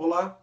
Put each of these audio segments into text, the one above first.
Olá!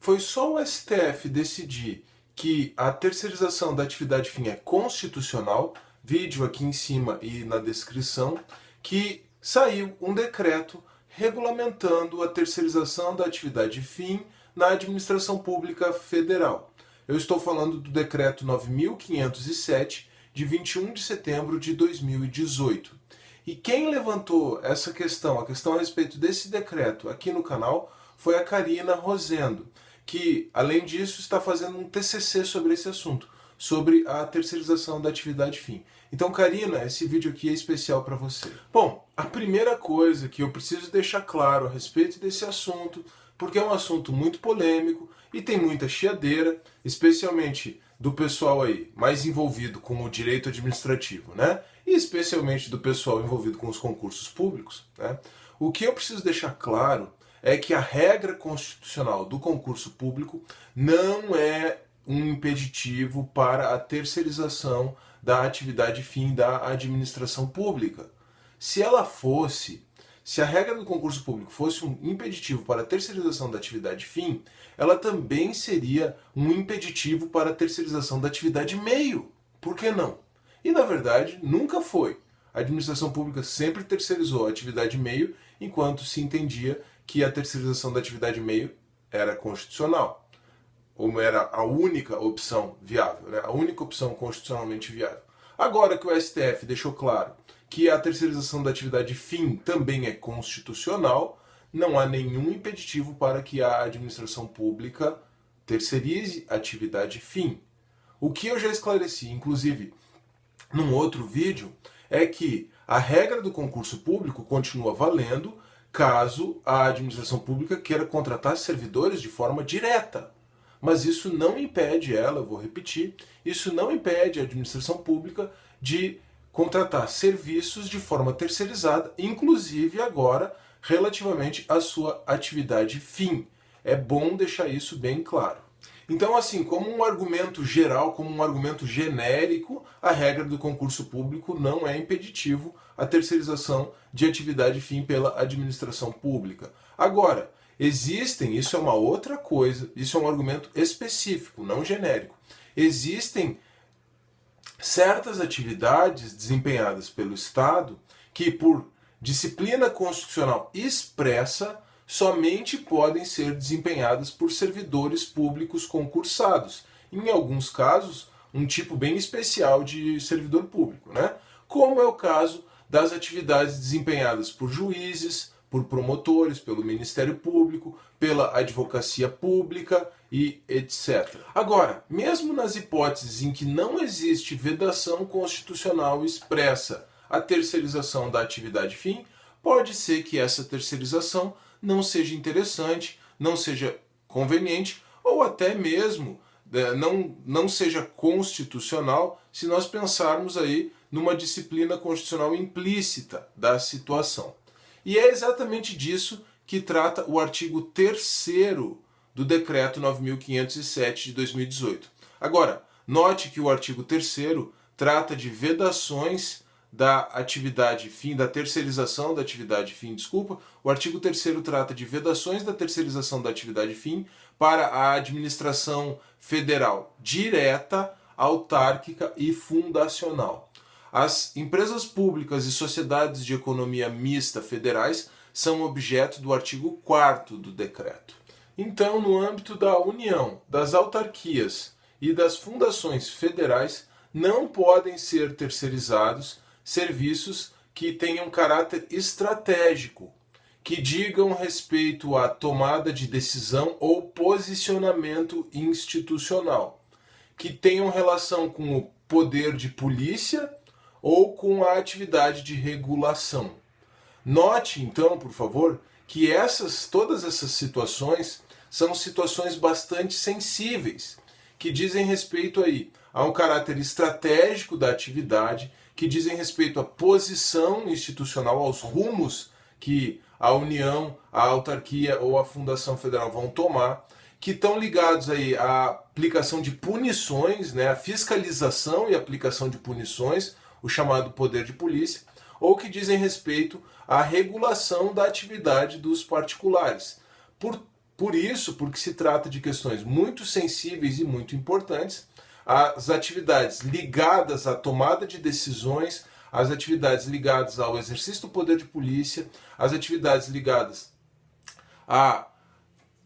Foi só o STF decidir que a terceirização da atividade fim é constitucional, vídeo aqui em cima e na descrição, que saiu um decreto regulamentando a terceirização da atividade fim na administração pública federal. Eu estou falando do decreto 9.507, de 21 de setembro de 2018. E quem levantou essa questão, a questão a respeito desse decreto aqui no canal, foi a Karina Rosendo, que, além disso, está fazendo um TCC sobre esse assunto, sobre a terceirização da atividade fim. Então, Karina, esse vídeo aqui é especial para você. Bom, a primeira coisa que eu preciso deixar claro a respeito desse assunto, porque é um assunto muito polêmico e tem muita chiadeira, especialmente do pessoal aí mais envolvido com o direito administrativo, né? E especialmente do pessoal envolvido com os concursos públicos, né? O que eu preciso deixar claro é que a regra constitucional do concurso público não é um impeditivo para a terceirização da atividade fim da administração pública. Se ela fosse, se a regra do concurso público fosse um impeditivo para a terceirização da atividade fim, ela também seria um impeditivo para a terceirização da atividade meio. Por que não? E na verdade nunca foi. A administração pública sempre terceirizou a atividade meio, enquanto se entendia que a terceirização da atividade meio era constitucional, ou era a única opção viável, né? A única opção constitucionalmente viável. Agora que o STF deixou claro que a terceirização da atividade fim também é constitucional, não há nenhum impeditivo para que a administração pública terceirize a atividade fim. O que eu já esclareci, inclusive num outro vídeo, é que a regra do concurso público continua valendo caso a administração pública queira contratar servidores de forma direta. Mas isso não impede ela, eu vou repetir, isso não impede a administração pública de contratar serviços de forma terceirizada, inclusive agora relativamente à sua atividade fim. É bom deixar isso bem claro. Então, assim, como um argumento geral, como um argumento genérico, a regra do concurso público não é impeditivo à terceirização de atividade fim pela administração pública. Agora, existem, isso é uma outra coisa, isso é um argumento específico, não genérico. Existem certas atividades desempenhadas pelo Estado que, por disciplina constitucional expressa, somente podem ser desempenhadas por servidores públicos concursados. Em alguns casos, um tipo bem especial de servidor público, né? Como é o caso das atividades desempenhadas por juízes, por promotores, pelo Ministério Público, pela advocacia pública e etc. Agora, mesmo nas hipóteses em que não existe vedação constitucional expressa à terceirização da atividade fim, pode ser que essa terceirização não seja interessante, não seja conveniente, ou até mesmo não seja constitucional se nós pensarmos aí numa disciplina constitucional implícita da situação. E é exatamente disso que trata o artigo 3º do Decreto 9.507 de 2018. Agora, note que o artigo 3º trata de vedações da atividade fim, da terceirização da atividade fim, o artigo 3º trata de vedações da terceirização da atividade fim para a administração federal direta, autárquica e fundacional. As empresas públicas e sociedades de economia mista federais são objeto do artigo 4º do decreto. Então, no âmbito da União, das autarquias e das fundações federais, não podem ser terceirizados serviços que tenham caráter estratégico, que digam respeito à tomada de decisão ou posicionamento institucional, que tenham relação com o poder de polícia ou com a atividade de regulação. Note, então, por favor, que todas essas situações são situações bastante sensíveis, que dizem respeito aí a um caráter estratégico da atividade, que dizem respeito à posição institucional, aos rumos que a União, a autarquia ou a Fundação Federal vão tomar, que estão ligados aí à aplicação de punições, né, a fiscalização e aplicação de punições, o chamado poder de polícia, ou que dizem respeito à regulação da atividade dos particulares. Por isso, porque se trata de questões muito sensíveis e muito importantes, as atividades ligadas à tomada de decisões, as atividades ligadas ao exercício do poder de polícia, as atividades ligadas à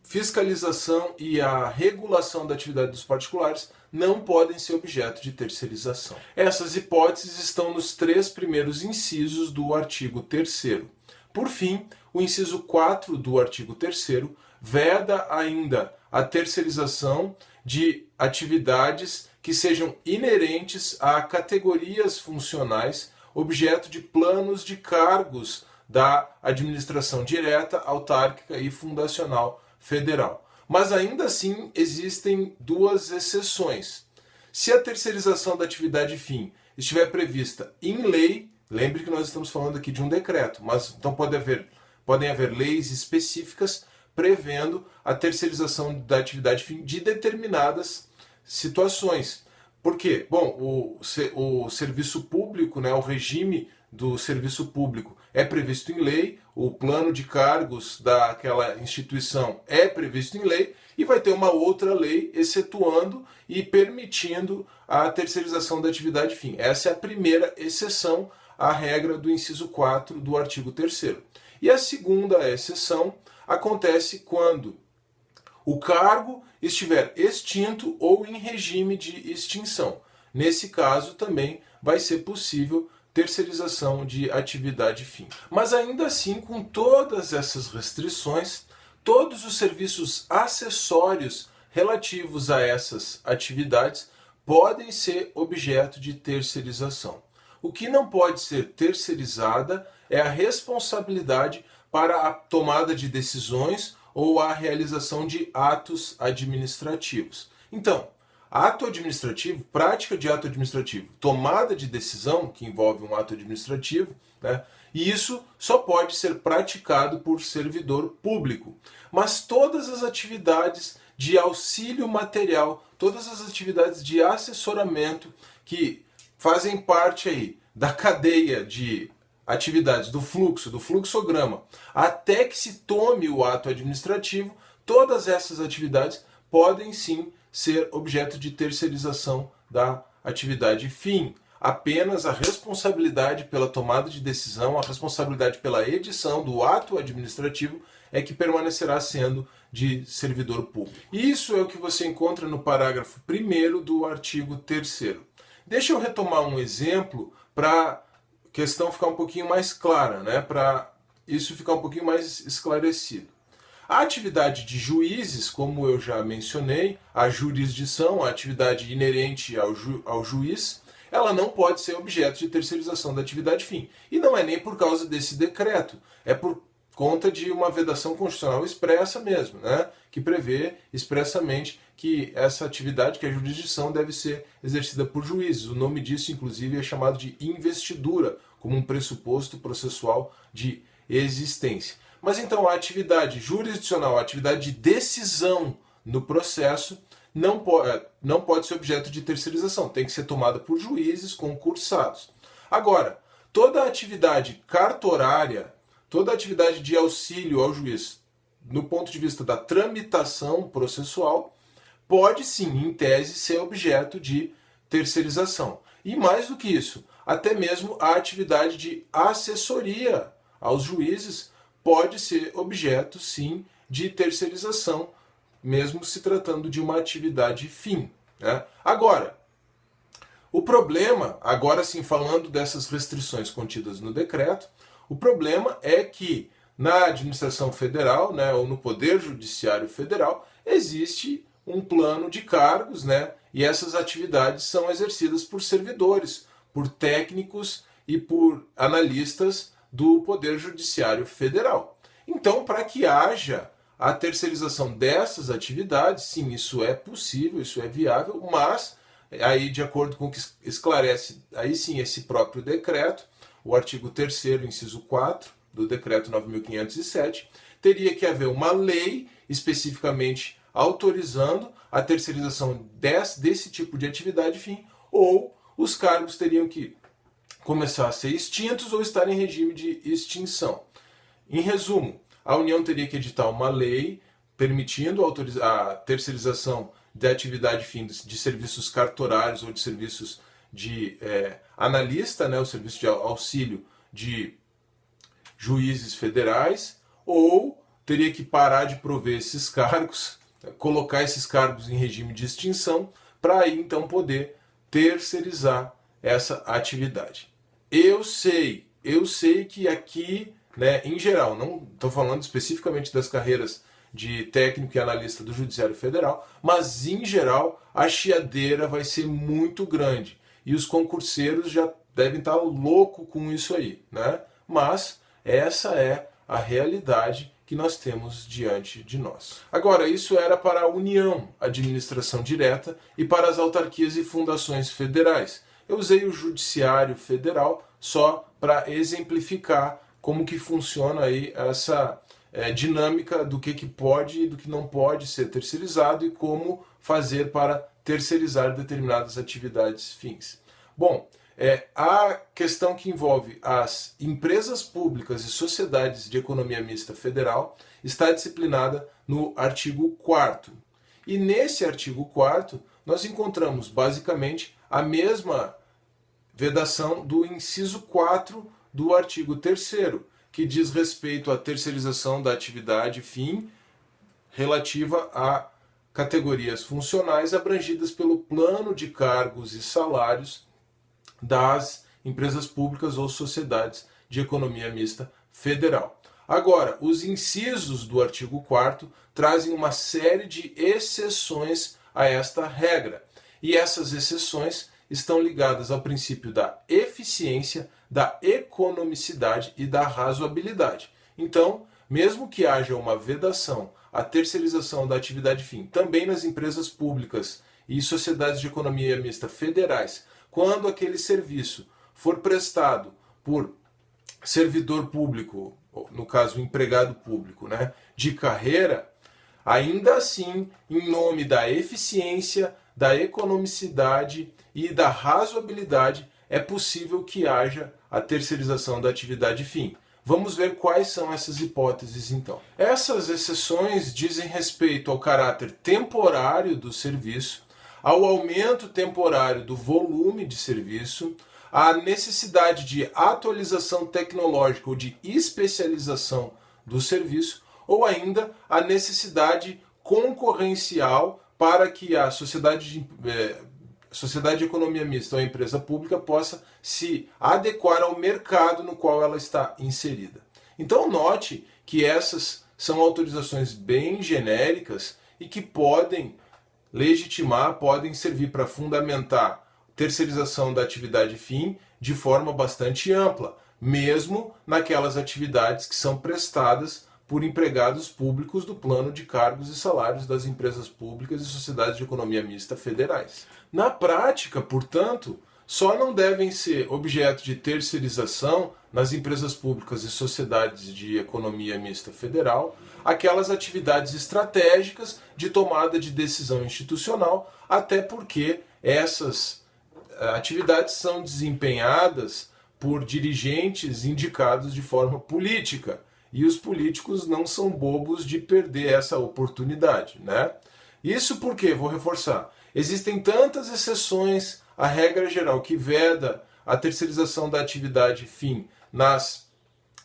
fiscalização e à regulação da atividade dos particulares não podem ser objeto de terceirização. Essas hipóteses estão nos 3 primeiros incisos do artigo 3º. Por fim, o inciso 4 do artigo 3º veda ainda a terceirização de atividades que sejam inerentes a categorias funcionais, objeto de planos de cargos da administração direta, autárquica e fundacional federal. Mas ainda assim existem 2 exceções. Se a terceirização da atividade fim estiver prevista em lei, lembre que nós estamos falando aqui de um decreto, mas então podem haver leis específicas prevendo a terceirização da atividade fim de determinadas situações. Por quê? Bom, o serviço público, né, o regime do serviço público é previsto em lei, o plano de cargos daquela instituição é previsto em lei, e vai ter uma outra lei excetuando e permitindo a terceirização da atividade fim. Essa é a primeira exceção à regra do inciso 4 do artigo 3º. E a segunda exceção acontece quando o cargo estiver extinto ou em regime de extinção. Nesse caso também vai ser possível terceirização de atividade fim. Mas ainda assim, com todas essas restrições, todos os serviços acessórios relativos a essas atividades podem ser objeto de terceirização. O que não pode ser terceirizada é a responsabilidade para a tomada de decisões ou a realização de atos administrativos. Então, ato administrativo, prática de ato administrativo, tomada de decisão, que envolve um ato administrativo, né? E isso só pode ser praticado por servidor público. Mas todas as atividades de auxílio material, todas as atividades de assessoramento que fazem parte aí da cadeia de atividades do fluxograma, até que se tome o ato administrativo, todas essas atividades podem sim ser objeto de terceirização da atividade fim. Apenas a responsabilidade pela tomada de decisão, a responsabilidade pela edição do ato administrativo é que permanecerá sendo de servidor público. Isso é o que você encontra no parágrafo 1º do artigo 3º. Deixa eu retomar um exemplo para a questão ficar um pouquinho mais clara, né? Para isso ficar um pouquinho mais esclarecido. A atividade de juízes, como eu já mencionei, a jurisdição, a atividade inerente ao juiz, ela não pode ser objeto de terceirização da atividade fim. E não é nem por causa desse decreto, é por conta de uma vedação constitucional expressa mesmo, né? Que prevê expressamente que essa atividade, que é a jurisdição, deve ser exercida por juízes. O nome disso, inclusive, é chamado de investidura, como um pressuposto processual de existência. Mas então a atividade jurisdicional, a atividade de decisão no processo, não pode ser objeto de terceirização, tem que ser tomada por juízes concursados. Agora, toda a atividade cartorária, toda a atividade de auxílio ao juiz, no ponto de vista da tramitação processual, pode sim, em tese, ser objeto de terceirização. E mais do que isso, até mesmo a atividade de assessoria aos juízes pode ser objeto, sim, de terceirização, mesmo se tratando de uma atividade fim, né? Agora, o problema, agora sim falando dessas restrições contidas no decreto, o problema é que na administração federal, né, ou no Poder Judiciário Federal, existe um plano de cargos, né, e essas atividades são exercidas por servidores, por técnicos e por analistas do Poder Judiciário Federal. Então, para que haja a terceirização dessas atividades, sim, isso é possível, isso é viável, mas, aí de acordo com o que esclarece, aí sim, esse próprio decreto, o artigo 3º, inciso 4, do decreto 9.507, teria que haver uma lei especificamente autorizando a terceirização desse tipo de atividade fim, ou os cargos teriam que começar a ser extintos ou estar em regime de extinção. Em resumo, a União teria que editar uma lei permitindo a terceirização da atividade fim de serviços cartorários ou de serviços de analista, né, o serviço de auxílio de juízes federais, ou teria que parar de prover esses cargos, colocar esses cargos em regime de extinção, para aí então poder terceirizar essa atividade. Eu sei que aqui, né, em geral, não estou falando especificamente das carreiras de técnico e analista do Judiciário Federal, mas em geral a chiadeira vai ser muito grande e os concurseiros já devem estar loucos com isso aí, né? Mas essa é a realidade que nós temos diante de nós. Agora, isso era para a União, administração direta, e para as autarquias e fundações federais. Eu usei o Judiciário Federal só para exemplificar como que funciona aí essa dinâmica do que pode e do que não pode ser terceirizado e como fazer para terceirizar determinadas atividades fins. Bom, a questão que envolve as empresas públicas e sociedades de economia mista federal está disciplinada no artigo 4º. E nesse artigo 4º nós encontramos basicamente a mesma vedação do inciso 4 do artigo 3º, que diz respeito à terceirização da atividade fim relativa a categorias funcionais abrangidas pelo plano de cargos e salários das empresas públicas ou sociedades de economia mista federal. Agora, os incisos do artigo 4º trazem uma série de exceções a esta regra, e essas exceções estão ligadas ao princípio da eficiência, da economicidade e da razoabilidade. Então, mesmo que haja uma vedação à terceirização da atividade fim, também nas empresas públicas e sociedades de economia mista federais, quando aquele serviço for prestado por servidor público, no caso empregado público, né, de carreira, ainda assim, em nome da eficiência, da economicidade e da razoabilidade, é possível que haja a terceirização da atividade fim. Vamos ver quais são essas hipóteses então. Essas exceções dizem respeito ao caráter temporário do serviço, ao aumento temporário do volume de serviço, à necessidade de atualização tecnológica ou de especialização do serviço, ou ainda à necessidade concorrencial para que a sociedade de economia mista ou a empresa pública possa se adequar ao mercado no qual ela está inserida. Então note que essas são autorizações bem genéricas e que podem legitimar, podem servir para fundamentar terceirização da atividade fim de forma bastante ampla, mesmo naquelas atividades que são prestadas por empregados públicos do plano de cargos e salários das empresas públicas e sociedades de economia mista federais. Na prática, portanto, só não devem ser objeto de terceirização nas empresas públicas e sociedades de economia mista federal aquelas atividades estratégicas de tomada de decisão institucional, até porque essas atividades são desempenhadas por dirigentes indicados de forma política. E os políticos não são bobos de perder essa oportunidade, né? Isso porque, vou reforçar, existem tantas exceções à regra geral que veda a terceirização da atividade fim nas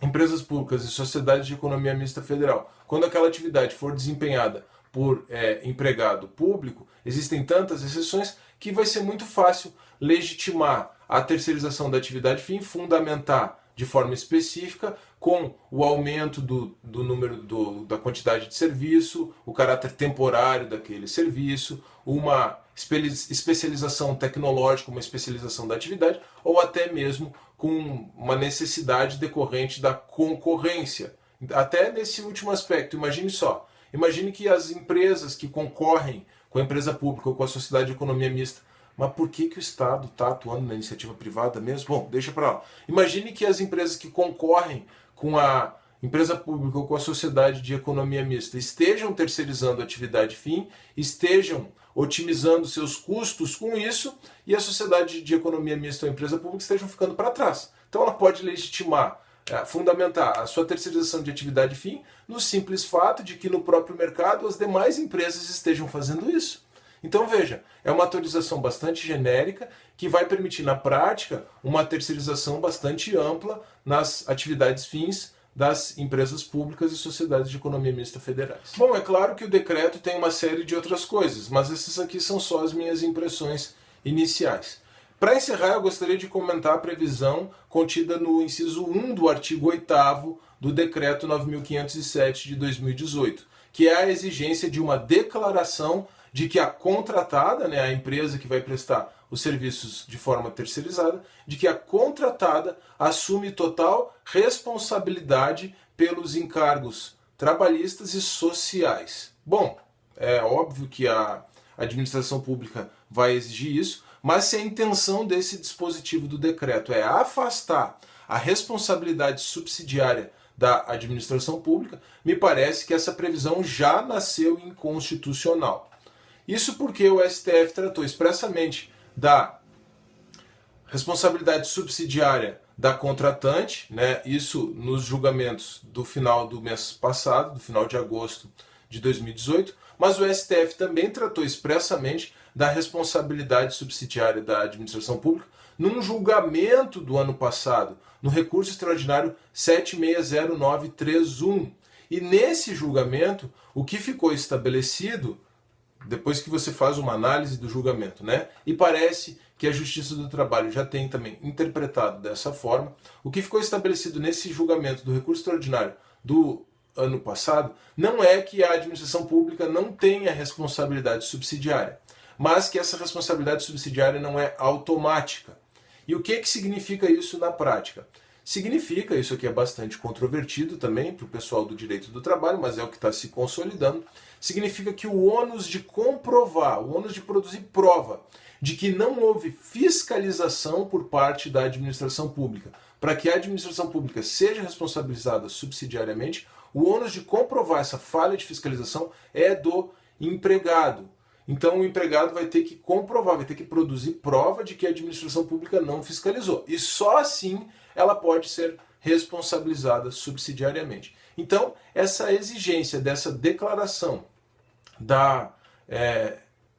empresas públicas e sociedades de economia mista federal. Quando aquela atividade for desempenhada por empregado público, existem tantas exceções que vai ser muito fácil legitimar a terceirização da atividade fim, fundamentar de forma específica com o aumento do número da quantidade de serviço, o caráter temporário daquele serviço, uma especialização tecnológica, uma especialização da atividade, ou até mesmo com uma necessidade decorrente da concorrência. Até nesse último aspecto, imagine só, imagine que as empresas que concorrem com a empresa pública ou com a sociedade de economia mista, mas por que o Estado está atuando na iniciativa privada mesmo? Bom, deixa para lá. Imagine que as empresas que concorrem com a empresa pública ou com a sociedade de economia mista estejam terceirizando a atividade fim, estejam otimizando seus custos com isso, e a sociedade de economia mista ou a empresa pública estejam ficando para trás. Então ela pode legitimar fundamentar a sua terceirização de atividade fim no simples fato de que no próprio mercado as demais empresas estejam fazendo isso. Então veja, é uma autorização bastante genérica que vai permitir na prática uma terceirização bastante ampla nas atividades fins das empresas públicas e sociedades de economia mista federais. Bom, é claro que o decreto tem uma série de outras coisas, mas essas aqui são só as minhas impressões iniciais. Para encerrar, eu gostaria de comentar a previsão contida no inciso 1 do artigo 8º do Decreto 9.507 de 2018, que é a exigência de uma declaração de que a contratada, a empresa que vai prestar os serviços de forma terceirizada, de que a contratada assume total responsabilidade pelos encargos trabalhistas e sociais. Bom, é óbvio que a administração pública vai exigir isso, mas se a intenção desse dispositivo do decreto é afastar a responsabilidade subsidiária da administração pública, me parece que essa previsão já nasceu inconstitucional. Isso porque o STF tratou expressamente da responsabilidade subsidiária da contratante, isso nos julgamentos do final do mês passado, do final de agosto de 2018, mas o STF também tratou expressamente da responsabilidade subsidiária da administração pública num julgamento do ano passado, no recurso extraordinário 760931. E nesse julgamento, o que ficou estabelecido, depois que você faz uma análise do julgamento, e parece que a Justiça do Trabalho já tem também interpretado dessa forma, o que ficou estabelecido nesse julgamento do recurso extraordinário do ano passado não é que a administração pública não tenha responsabilidade subsidiária, mas que essa responsabilidade subsidiária não é automática. E o que significa isso na prática? Significa, isso aqui é bastante controvertido também para o pessoal do direito do trabalho, mas é o que está se consolidando, significa que o ônus de comprovar, o ônus de produzir prova de que não houve fiscalização por parte da administração pública, para que a administração pública seja responsabilizada subsidiariamente, o ônus de comprovar essa falha de fiscalização é do empregado. Então o empregado vai ter que comprovar, vai ter que produzir prova de que a administração pública não fiscalizou. E só assim ela pode ser responsabilizada subsidiariamente. Então, essa exigência dessa declaração da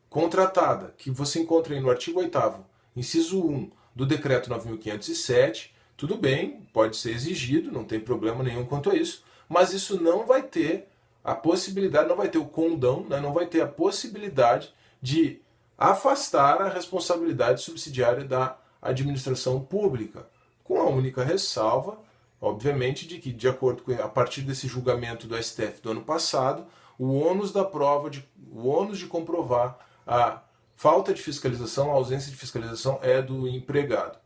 contratada, que você encontra aí no artigo 8º, inciso 1 do Decreto 9.507, tudo bem, pode ser exigido, não tem problema nenhum quanto a isso, mas isso não vai ter a possibilidade, não vai ter o condão, não vai ter a possibilidade de afastar a responsabilidade subsidiária da administração pública, com a única ressalva, obviamente, de que, de acordo com a partir desse julgamento do STF do ano passado, o ônus da prova, o ônus de comprovar a falta de fiscalização, a ausência de fiscalização é do empregado.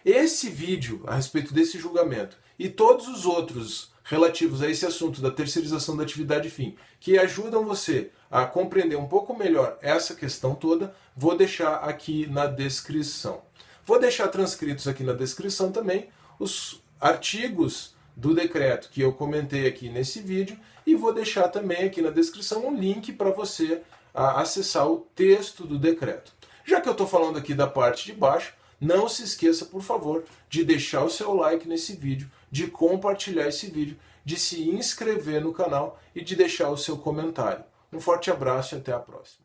Esse vídeo a respeito desse julgamento e todos os outros relativos a esse assunto da terceirização da atividade fim, que ajudam você a compreender um pouco melhor essa questão toda, vou deixar aqui na descrição. Vou deixar transcritos aqui na descrição também os artigos do decreto que eu comentei aqui nesse vídeo e vou deixar também aqui na descrição um link para você acessar o texto do decreto. Já que eu estou falando aqui da parte de baixo, não se esqueça, por favor, de deixar o seu like nesse vídeo, de compartilhar esse vídeo, de se inscrever no canal e de deixar o seu comentário. Um forte abraço e até a próxima.